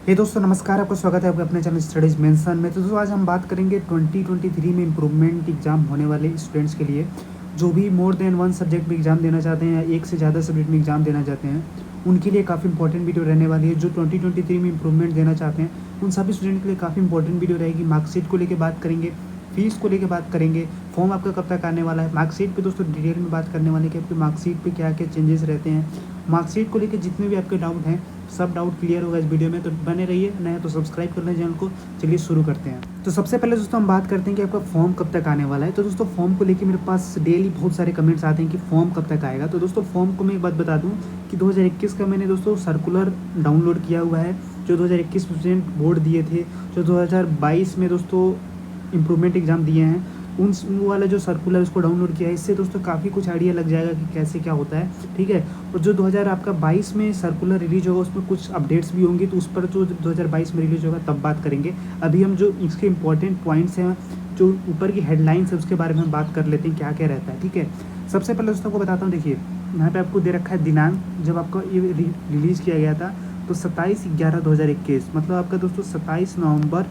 हे दोस्तों नमस्कार, आपका स्वागत है आपके अपने चैनल स्टडीज मेंशन में। तो दोस्तों आज हम बात करेंगे 2023 में इम्प्रूवमेंट एग्जाम होने वाले स्टूडेंट्स के लिए, जो भी मोर देन वन सब्जेक्ट में एग्जाम देना चाहते हैं या एक से ज़्यादा सब्जेक्ट में एग्जाम देना चाहते हैं, उनके लिए काफ़ी इंपॉर्टेंट वीडियो रहने वाली है। जो 2023 में इम्प्रूवमेंट देना चाहते हैं उन सभी स्टूडेंट के लिए काफ़ी इंपॉर्टेंट वीडियो रहेगी। मार्कशीट को लेकर बात करेंगे, फीस को लेकर बात करेंगे, फॉर्म आपका कब तक आने वाला है, मार्कशीट पे दोस्तों डिटेल में बात करने वाले कि आपकी मार्कशीट पे क्या क्या चेंजेस रहते हैं। मार्कशीट को लेकर जितने भी आपके डाउट हैं सब डाउट क्लियर होगा इस वीडियो में, तो बने रहिए। नया तो सब्सक्राइब कर लें चैनल को। चलिए शुरू करते हैं। तो सबसे पहले दोस्तों हम बात करते हैं कि आपका फॉर्म कब तक आने वाला है। तो दोस्तों फॉर्म को लेकर मेरे पास डेली बहुत सारे कमेंट्स आते हैं कि फॉर्म कब तक आएगा। तो दोस्तों फॉर्म को मैं एक बात बता दूं कि 2021 का मैंने दोस्तों सर्कुलर डाउनलोड किया हुआ है, जो 2021 में स्टूडेंट बोर्ड दिए थे, जो 2022 में दोस्तों इम्प्रूवमेंट एग्जाम दिए हैं, उन वाला जो सर्कुलर उसको डाउनलोड किया है। इससे दोस्तों काफ़ी कुछ आइडिया लग जाएगा कि कैसे क्या होता है, ठीक है। और जो 2022 में सर्कुलर रिलीज होगा उसमें कुछ अपडेट्स भी होंगी, तो उस पर जो 2022 में रिलीज होगा तब बात करेंगे। अभी हम जो इसके इंपॉर्टेंट पॉइंट्स हैं, जो ऊपर की हेडलाइंस है, उसके बारे में हम बात कर लेते हैं क्या क्या रहता है, ठीक है। सबसे पहले दोस्तों को बताता हूँ, देखिए यहाँ पर आपको दे रखा है दिनांक। जब आपका ये रिलीज़ किया गया था तो 27/11/2021, मतलब आपका दोस्तों 27 नवंबर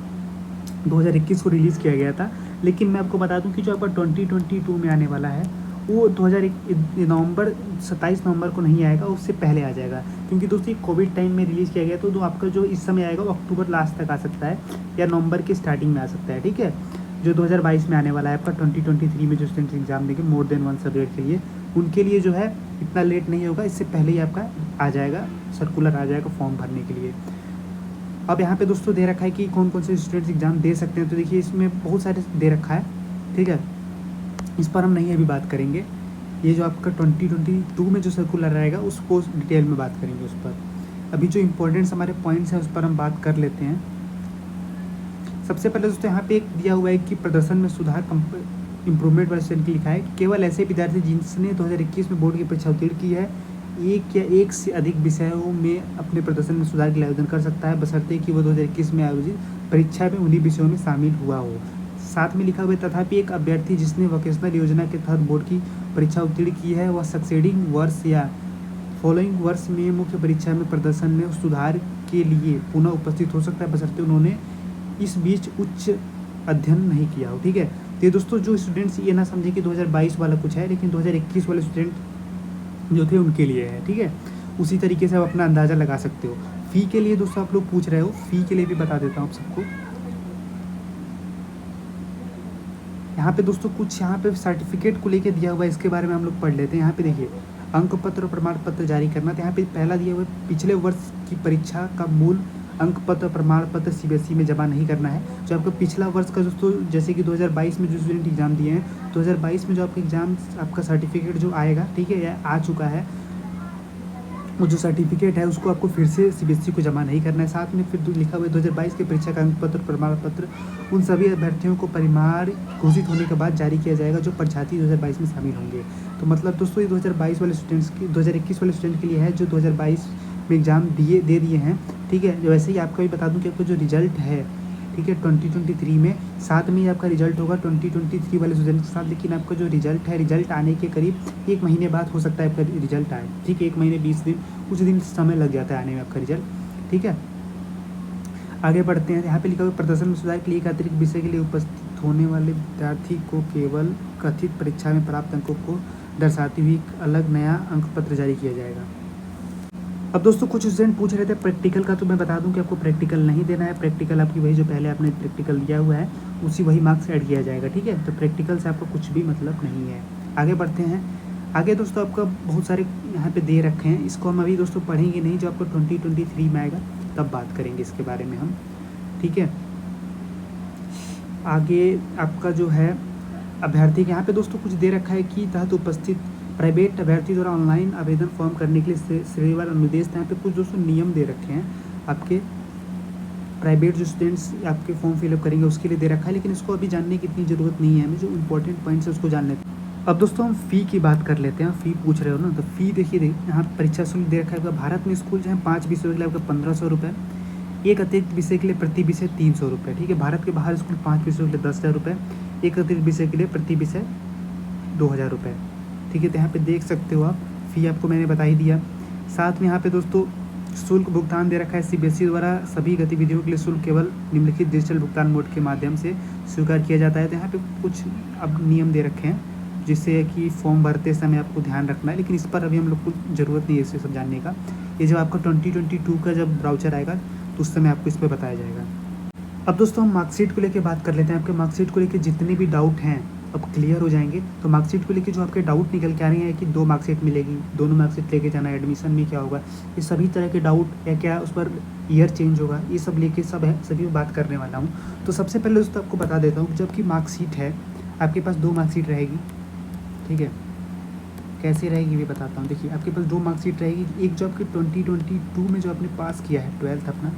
2021 को रिलीज़ किया गया था। लेकिन मैं आपको बता दूं कि जो आपका 2022 में आने वाला है वो 27 नवंबर को नहीं आएगा, उससे पहले आ जाएगा। क्योंकि दोस्तों कोविड टाइम में रिलीज़ किया गया, तो आपका जो इस समय आएगा वो अक्टूबर लास्ट तक आ सकता है या नवंबर के स्टार्टिंग में आ सकता है, ठीक है। जो 2022 में आने वाला है आपका 2023 में जो स्टूडेंट्स एग्जाम देंगे मोर देन वन सब्जेक्ट के लिए, उनके लिए जो है इतना लेट नहीं होगा, इससे पहले ही आपका आ जाएगा, सर्कुलर आ जाएगा फॉर्म भरने के लिए। अब यहाँ पे दोस्तों दे रखा है कि कौन कौन से स्टूडेंट्स एग्जाम दे सकते हैं। तो देखिए इसमें बहुत सारे दे रखा है, ठीक है। इस पर हम नहीं अभी बात करेंगे। ये जो आपका 2022 में जो सर्कुलर रहेगा उसको डिटेल में बात करेंगे उस पर। अभी जो इम्पोर्टेंट्स हमारे पॉइंट्स हैं उस पर हम बात कर लेते हैं। सबसे पहले दोस्तों यहाँ पे एक दिया हुआ है कि प्रदर्शन में सुधार इम्प्रूवमेंट वाले स्टूडेंट की लिखा है कि केवल ऐसे विद्यार्थी जिसने 2021 में बोर्ड की परीक्षा उत्तीर्ण की है एक या एक से अधिक विषयों में अपने प्रदर्शन में सुधार के लिए आवेदन कर सकता है, बशर्ते कि वो 2021 में आयोजित परीक्षा में उन्हीं विषयों में शामिल हुआ हो। साथ में लिखा हुआ है तथापि एक अभ्यर्थी जिसने वोकेशनल योजना के तहत बोर्ड की परीक्षा उत्तीर्ण की है वह सक्सेडिंग वर्ष या फॉलोइंग वर्ष में मुख्य परीक्षा में प्रदर्शन में सुधार के लिए पुनः उपस्थित हो सकता है, बशर्ते उन्होंने इस बीच उच्च अध्ययन नहीं किया हो, ठीक है। तो ये दोस्तों जो स्टूडेंट्स ये ना समझे कि 2022 वाला कुछ है, लेकिन 2021 वाले स्टूडेंट जो थे उनके लिए है, ठीक है। उसी तरीके से आप अपना अंदाज़ा लगा सकते हो। फ़ी के लिए दोस्तों आप लोग पूछ रहे हो, फ़ी के लिए भी बता देता हूँ आप सबको। यहाँ पे दोस्तों कुछ यहाँ पे सर्टिफिकेट को लेके दिया हुआ है, इसके बारे में हम लोग पढ़ लेते हैं। यहाँ पे देखिए अंक पत्र और प्रमाण पत्र जारी करना। तो यहाँ पे पहला दिया हुआ है पिछले वर्ष की परीक्षा का मूल अंक पत्र प्रमाण पत्र CBSE में जमा नहीं करना है। जो आपका पिछला वर्ष का दोस्तों, जैसे कि 2022 में जो स्टूडेंट एग्ज़ाम दिए हैं, 2022 में जो आपका एग्ज़ाम आपका सर्टिफिकेट जो आएगा, ठीक है, या आ चुका है, वो जो सर्टिफिकेट है उसको आपको फिर से CBSE को जमा नहीं करना है। साथ में फिर लिखा हुआ है 2022 के परीक्षा का अंक पत्र प्रमाण पत्र उन सभी अभ्यर्थियों को परिमाण घोषित होने के बाद जारी किया जाएगा जो परीक्षार्थी 2022 में शामिल होंगे। तो मतलब दोस्तों ये 2022 वाले स्टूडेंट्स की 2021 वाले स्टूडेंट के लिए है जो 2022 में एग्ज़ाम दे दिए हैं, ठीक है। वैसे ही आपका भी बता दूं कि आपका जो रिजल्ट है, ठीक है, 2023 में साथ में ही आपका रिजल्ट होगा 2023 वाले स्टूडेंट के साथ। लेकिन आपका जो रिजल्ट है, रिजल्ट आने के करीब 1 महीने बाद हो सकता है आपका रिजल्ट आए, ठीक है। 1 महीने 20 दिन, कुछ दिन समय लग जाता है आने में आपका रिजल्ट, ठीक है। आगे बढ़ते हैं। यहाँ पे लिखा हुआ प्रदर्शन में सुधार के लिए एक अतिरिक्त विषय के लिए उपस्थित होने वाले विद्यार्थी को केवल कथित परीक्षा में प्राप्त अंकों को दर्शाती हुई अलग नया अंक पत्र जारी किया जाएगा। अब दोस्तों कुछ स्टूडेंट पूछ रहे थे प्रैक्टिकल का, तो मैं बता दूं कि आपको प्रैक्टिकल नहीं देना है। प्रैक्टिकल आपकी वही जो पहले आपने प्रैक्टिकल दिया हुआ है उसी वही मार्क्स ऐड किया जाएगा, ठीक है। तो प्रैक्टिकल से आपको कुछ भी मतलब नहीं है। आगे बढ़ते हैं। आगे दोस्तों आपका बहुत सारे यहाँ पे दे रखे हैं, इसको हम अभी दोस्तों पढ़ेंगे नहीं, जो आपको 2023 में आएगा तब बात करेंगे इसके बारे में हम, ठीक है। आगे आपका जो है अभ्यर्थी के यहाँ पे दोस्तों कुछ दे रखा है कि तहत उपस्थित प्राइवेट अभ्यर्थी द्वारा ऑनलाइन आवेदन फॉर्म करने के लिए श्रेणीवार अनुदेश। यहाँ पे कुछ दोस्तों नियम दे रखे हैं आपके प्राइवेट जो स्टूडेंट्स आपके फॉर्म फिलअप करेंगे उसके लिए दे रखा है, लेकिन इसको अभी जानने की इतनी ज़रूरत नहीं है, हमें जो इंपॉर्टेंट पॉइंट्स है उसको जान लेते हैं। अब दोस्तों हम फ़ी की बात कर लेते हैं। फ़ी पूछ रहे हो ना, तो फ़ी देखिए यहाँ परीक्षा शुल्क दे रखा है। भारत में स्कूल जो है 5 विषयों के लिए आपका 1500 रुपये, एक अतिरिक्त विषय के लिए प्रति विषय 300 रुपये, ठीक है। भारत के बाहर स्कूल 5 विषयों के लिए 10,000 रुपये, एक अतिरिक्त विषय के लिए प्रति विषय 2000 रुपये, ठीक है। तो यहाँ पे देख सकते हो आप, फ़ी आपको मैंने बता ही दिया। साथ में यहाँ पे दोस्तों शुल्क भुगतान दे रखा है सीबीएसई द्वारा सभी गतिविधियों के लिए शुल्क केवल निम्नलिखित डिजिटल भुगतान मोड के माध्यम से स्वीकार किया जाता है। तो यहाँ पे कुछ अब नियम दे रखे हैं जिससे कि फॉर्म भरते समय आपको ध्यान रखना है, लेकिन इस पर अभी हम लोग को ज़रूरत नहीं है इसे सब जानने का। ये जब आपका 2022 का जब ब्राउचर आएगा तो उस समय आपको इस पर बताया जाएगा। अब दोस्तों हम मार्कशीट को लेकर बात कर लेते हैं। आपके मार्कशीट को लेकर जितने भी डाउट हैं अब क्लियर हो जाएंगे। तो मार्कशीट को लेकर जो आपके डाउट निकल के आ रहे हैं कि 2 मार्कशीट मिलेगी, दोनों मार्कशीट लेके जाना है, एडमिशन में क्या होगा, ये सभी तरह के डाउट या क्या उस पर ईयर चेंज होगा, ये सब लेके सब है, सभी बात करने वाला हूँ। तो सबसे पहले दोस्तों आपको बता देता हूँ, जबकि मार्कशीट है आपके पास 2 मार्कशीट रहेगी, ठीक है। कैसे रहेगी ये बताता हूँ। देखिए आपके पास 2 मार्कशीट रहेगी। एक जो आपके 2022 में जो आपने पास किया है 12th अपना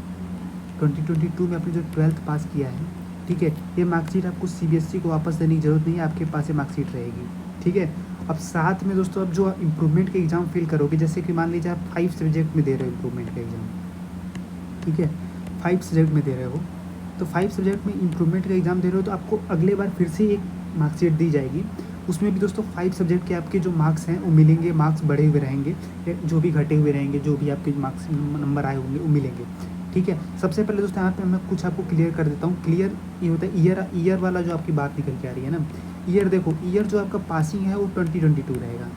2022 में आपने जो 12th पास किया है, ठीक है, ये मार्कशीट आपको सीबीएसई को वापस देने की ज़रूरत नहीं है, आपके पास ये मार्कशीट रहेगी, ठीक है। अब साथ में दोस्तों अब जो इम्प्रूवमेंट का एग्ज़ाम फिल करोगे, जैसे कि मान लीजिए आप 5 सब्जेक्ट में दे रहे हो इम्प्रूवमेंट का एग्ज़ाम, ठीक है, 5 सब्जेक्ट में दे रहे हो, तो 5 सब्जेक्ट में इम्प्रूवमेंट का एग्ज़ाम दे रहे हो तो आपको अगले बार फिर से एक मार्कशीट दी जाएगी। उसमें भी दोस्तों 5 सब्जेक्ट के आपके जो मार्क्स हैं वो मिलेंगे, मार्क्स बढ़े हुए रहेंगे, जो भी घटे हुए रहेंगे, जो भी आपके मार्क्स नंबर आए होंगे वो मिलेंगे, ठीक है। सबसे पहले दोस्तों यहाँ पे मैं कुछ आपको क्लियर कर देता हूँ। क्लियर ये होता है ईयर वाला जो आपकी बात निकल के आ रही है ना, ईयर देखो, ईयर जो आपका पासिंग है वो 2022 रहेगा।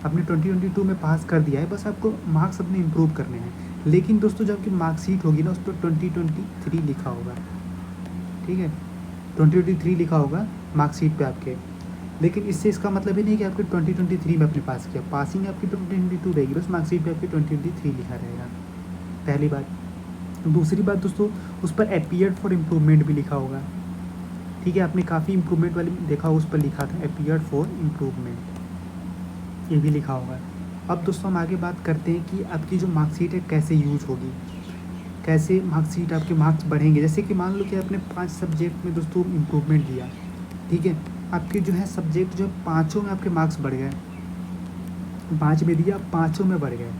आपने 2022 में पास कर दिया है, बस आपको मार्क्स अपने इम्प्रूव करने हैं। लेकिन दोस्तों जो आपकी मार्कशीट होगी ना उस पर 2023 लिखा होगा, ठीक है, 2023 लिखा होगा मार्कशीट पे आपके। लेकिन इससे इसका मतलब ही नहीं कि आपके 2023 में आपने पास किया, पासिंग आपकी 2022 रहेगी, बस मार्कशीट पे आपकी 2023 लिखा रहेगा, पहली बात। दूसरी बात दोस्तों, उस पर अपीयर्ड फॉर इम्प्रूवमेंट भी लिखा होगा, ठीक है। आपने काफ़ी इम्प्रूवमेंट वाली देखा होगा, उस पर लिखा था अपीयर्ड फॉर इम्प्रूवमेंट, ये भी लिखा होगा। अब दोस्तों हम आगे बात करते हैं कि आपकी जो मार्कशीट है कैसे यूज होगी, कैसे मार्कशीट आपके मार्क्स बढ़ेंगे। जैसे कि मान लो कि आपने 5 सब्जेक्ट में दोस्तों इम्प्रूवमेंट दिया, ठीक है, आपके जो है सब्जेक्ट जो 5 में आपके मार्क्स बढ़ गए, 5 में दिया 5 में बढ़ गए,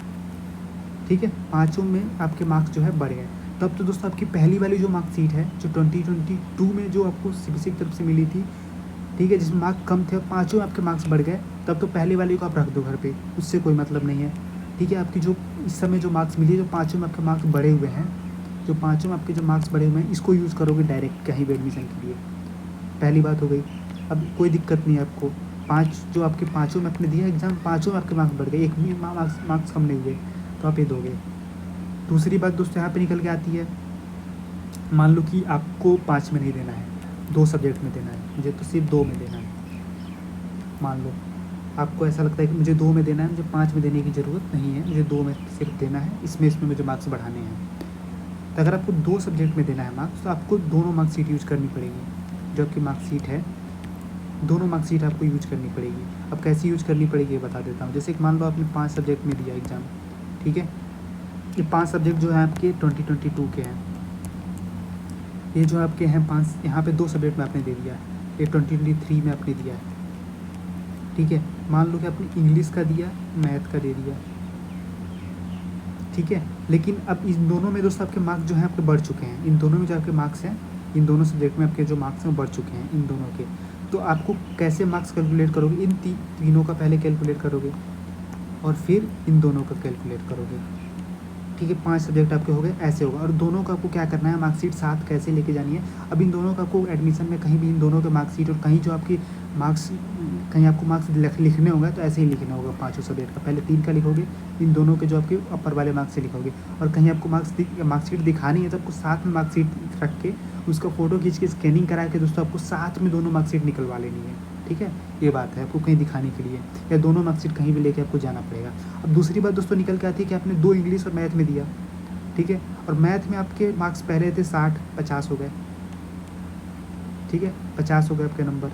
ठीक है, 5 में आपके मार्क्स जो है बढ़ गए, तब तो दोस्तों आपकी पहली वाली जो मार्कशीट है जो 2022 में जो आपको सीबीएसई की तरफ से मिली थी, ठीक है, जिसमें मार्क्स कम थे, 5 में आपके मार्क्स बढ़ गए, तब तो पहली वाली को आप रख दो घर पे, उससे कोई मतलब नहीं है, ठीक है। आपकी जो इस समय जो मार्क्स मिली है, जो 5 में आपके मार्क्स बढ़े हुए हैं, जो 5 में आपके जो मार्क्स बढ़े हुए हैं, इसको यूज़ करोगे डायरेक्ट कहीं भी एडमिशन के लिए, पहली बात हो गई। अब कोई दिक्कत नहीं है आपको, 5 जो आपके 5 में आपने दिया एग्ज़ाम, 5 में आपके मार्क्स बढ़ गए, एक भी मार्क्स कम नहीं हुए, तो आप ये दोगे। दूसरी बात दोस्तों यहाँ पे निकल के आती है, मान लो कि आपको 5 में नहीं देना है, 2 सब्जेक्ट में देना है, मुझे तो सिर्फ 2 में देना है। मान लो आपको ऐसा लगता है कि मुझे 2 में देना है, मुझे 5 में देने की ज़रूरत नहीं है, मुझे 2 में सिर्फ देना है, इसमें मुझे मार्क्स बढ़ाने हैं। तो अगर आपको 2 सब्जेक्ट में देना है मार्क्स, तो आपको दोनों मार्कशीट यूज़ करनी पड़ेगी। जो आपकी मार्कशीट है, दोनों मार्कशीट आपको यूज करनी पड़ेगी। अब कैसे यूज करनी पड़ेगी ये बता देता हूँ। जैसे कि मान लो आपने 5 सब्जेक्ट में दिया एग्ज़ाम, ठीक है, ये 5 सब्जेक्ट जो हैं आपके 2022 के हैं, ये जो आपके हैं 5, यहाँ पे 2 सब्जेक्ट में आपने दे दिया है, ये 2023 में आपने दिया है, ठीक है। मान लो कि आपने इंग्लिश का दिया, मैथ का दे दिया, ठीक है। लेकिन अब इन दोनों में दोस्तों आपके मार्क्स जो हैं आपके बढ़ चुके हैं, इन दोनों में जो आपके मार्क्स हैं, इन दोनों सब्जेक्ट में आपके जो मार्क्स हैं बढ़ चुके हैं इन दोनों के। तो आपको कैसे मार्क्स कैलकुलेट करोगे, इन तीनों का पहले कैलकुलेट करोगे और फिर इन दोनों का कैलकुलेट करोगे, ठीक है। 5 सब्जेक्ट आपके हो गए, ऐसे होगा। और दोनों का आपको क्या करना है, मार्कशीट साथ कैसे लेके जानी है। अब इन दोनों का आपको एडमिशन में कहीं भी इन दोनों के मार्कशीट, और कहीं जो आपकी मार्क्स, कहीं आपको मार्क्स लिखने होगा तो ऐसे ही लिखना होगा 5 सब्जेक्ट का, पहले 3 का लिखोगे, इन दोनों के जो आपके अपर वाले मार्क्स से लिखोगे। और कहीं आपको मार्कशीट दिखानी है तो आपको साथ में मार्कशीट रख के उसका फ़ोटो खींच के स्कैनिंग करा के दोस्तों आपको साथ में दोनों मार्कशीट निकलवा लेनी है, ठीक है। ये बात है, आपको कहीं दिखाने के लिए या दोनों मार्कशीट कहीं भी लेके आपको जाना पड़ेगा। अब दूसरी बात दोस्तों निकल के आती है कि आपने 2 इंग्लिश और मैथ में दिया, ठीक है, और मैथ में आपके मार्क्स पहले थे 60-50 हो गए, ठीक है, 50 हो गए आपके नंबर।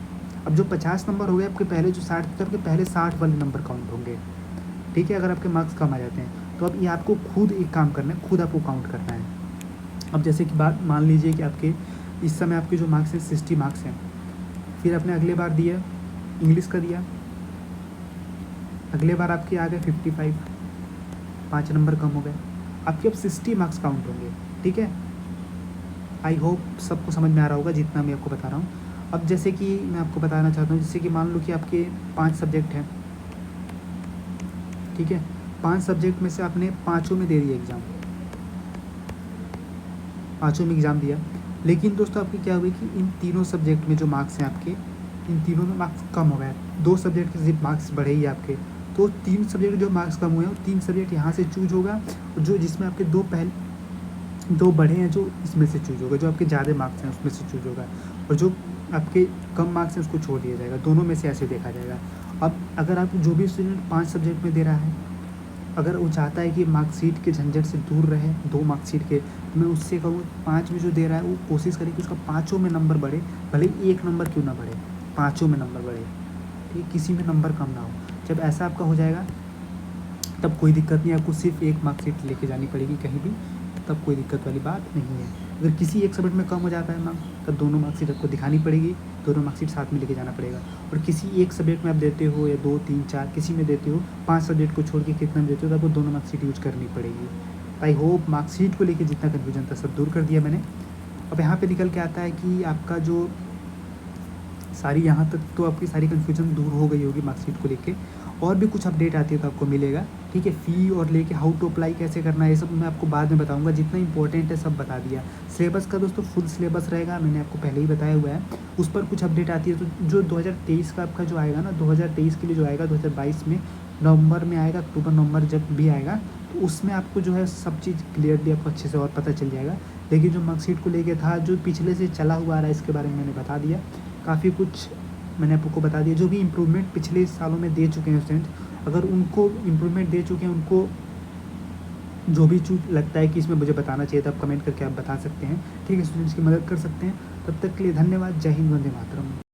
अब जो 50 नंबर हो गए आपके, पहले जो 60 थे आपके पहले 60 वाले नंबर काउंट होंगे, ठीक है, अगर आपके मार्क्स कम आ जाते हैं तो अब ये आपको खुद एक काम करना है, खुद आपको काउंट करना है। अब जैसे कि बात मान लीजिए कि आपके इस समय आपके जो मार्क्स हैं 60 मार्क्स हैं, फिर आपने अगले बार दिया इंग्लिश का दिया, अगले बार आपके आ गए 55, 5 नंबर कम हो गए, आपके अब 60 मार्क्स काउंट होंगे, ठीक है। आई होप सबको समझ में आ रहा होगा जितना मैं आपको बता रहा हूँ। अब जैसे कि मैं आपको बताना चाहता हूँ, जैसे कि मान लो कि आपके 5 सब्जेक्ट हैं, ठीक है, 5 सब्जेक्ट में से आपने 5 में दे दिया एग्ज़ाम, पाँचों में एग्ज़ाम दिया, लेकिन दोस्तों आपकी क्या हुई कि इन तीनों सब्जेक्ट में जो मार्क्स हैं आपके, इन तीनों में मार्क्स कम हो गए। 2 सब्जेक्ट के सिर्फ मार्क्स बढ़े ही आपके, तो 3 सब्जेक्ट जो मार्क्स कम हुए हैं, वो 3 सब्जेक्ट यहाँ से चूज होगा, और जो जिसमें आपके 2 बढ़े हैं जो इसमें से चूज होगा, जो आपके ज़्यादा मार्क्स हैं उसमें से चूज होगा, और जो आपके कम मार्क्स हैं उसको छोड़ दिया जाएगा। दोनों में से ऐसे देखा जाएगा। अब अगर आप जो भी स्टूडेंट 5 सब्जेक्ट में दे रहा है, अगर वो चाहता है कि मार्कशीट के झंझट से दूर रहे, 2 मार्कशीट के, तो मैं उससे कहूँ 5 में जो दे रहा है वो कोशिश करे कि उसका पाँचों में नंबर बढ़े, भले ही 1 नंबर क्यों ना बढ़े, पाँचों में नंबर बढ़े, ठीक, किसी में नंबर कम ना हो। जब ऐसा आपका हो जाएगा तब कोई दिक्कत नहीं, आपको सिर्फ 1 मार्कशीट लेके जानी पड़ेगी कहीं भी, तब कोई दिक्कत वाली बात नहीं है। अगर किसी एक सब्जेक्ट में कम हो जाता है मार्क्स, तब दोनों मार्कशीट आपको दिखानी पड़ेगी, दोनों मार्कशीट साथ में लेके जाना पड़ेगा। और किसी एक सब्जेक्ट में आप देते हो या 2, 3, 4 किसी में देते हो, 5 सब्जेक्ट को छोड़ के कितना में देते हो, तो आपको दोनों मार्कशीट यूज करनी पड़ेगी। आई होप मार्कशीट को लेके जितना कन्फ्यूजन था सब दूर कर दिया मैंने। अब यहाँ पे निकल के आता है कि आपका जो सारी यहाँ तक तो आपकी सारी कन्फ्यूजन दूर हो गई होगी मार्कशीट को लेके। और भी कुछ अपडेट आती है तो आपको मिलेगा, ठीक है। फ़ी और लेके हाउ टू अप्लाई कैसे करना है, ये सब मैं आपको बाद में बताऊंगा। जितना इंपॉर्टेंट है सब बता दिया। सिलेबस का दोस्तों फुल सिलेबस रहेगा, मैंने आपको पहले ही बताया हुआ है। उस पर कुछ अपडेट आती है तो जो 2023 का आपका जो आएगा ना, 2023 के लिए जो आएगा 2022 में नवंबर में आएगा, अक्टूबर नवंबर जब भी आएगा, तो उसमें आपको जो है सब चीज़ क्लियरली आपको अच्छे से और पता चल जाएगा। लेकिन जो मार्कशीट को लेके था, जो पिछले से चला हुआ आ रहा है, इसके बारे में मैंने बता दिया। काफ़ी कुछ मैंने आपको बता दिया। जो भी इम्प्रूवमेंट पिछले सालों में दे चुके हैं स्टूडेंट, अगर उनको इम्प्रूवमेंट दे चुके हैं, उनको जो भी चीज़ लगता है कि इसमें मुझे बताना चाहिए, तो आप कमेंट करके आप बता सकते हैं, ठीक है। स्टूडेंट्स की मदद कर सकते हैं। तब तक के लिए धन्यवाद। जय हिंद, वंदे मातरम।